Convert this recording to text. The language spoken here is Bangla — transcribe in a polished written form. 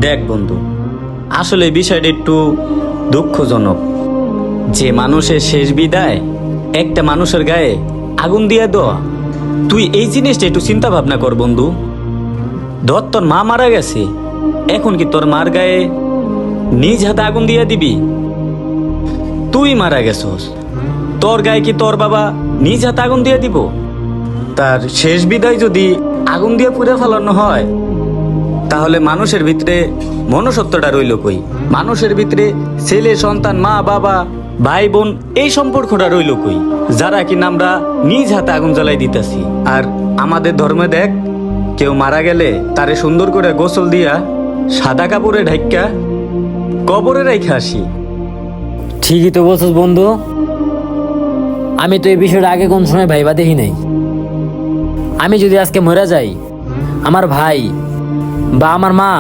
দেখ বন্ধু, আসলে এই বিষয়টা একটু দুঃখজনক যে মানুষের শেষ বিদায় একটা মানুষের গায়ে আগুন দিয়ে দেওয়া। তুই এই জিনিসটা একটু চিন্তা ভাবনা কর বন্ধু। ধর তোর মা মারা গেছে, এখন কি তোর মার গায়ে নিজ হাতে আগুন দিয়ে দিবি? তুই মারা গেছস, তোর গায়ে কি তোর বাবা নিজ হাতে আগুন দিয়ে দিব? তার শেষ বিদায় যদি আগুন দিয়ে পুড়ে ফেলানো হয়, তাহলে মানুষের ভিতরে মনুষ্যত্বটা রইল কই? মানুষের ভিতরে ছেলে সন্তান মা বাবা ভাই বোন এই সম্পর্কটা রইল কই, যারা কিনা আমরা নিজ হাতে আগুন জ্বালাই দিতেছি? আর আমাদের ধর্মে দেখ, কেউ মারা গেলে তারে সুন্দর করে গোসল দিয়া সাদা কাপড়ে ঢাইকা কবরে রেখে আসি। ঠিকই তো বলছিস বন্ধু। আমি তো এই বিষয়টা আগে কোন সময় ভাইবা দেখি নাই। আমি যদি আজকে মরে যাই, আমার ভাই বা আমার মা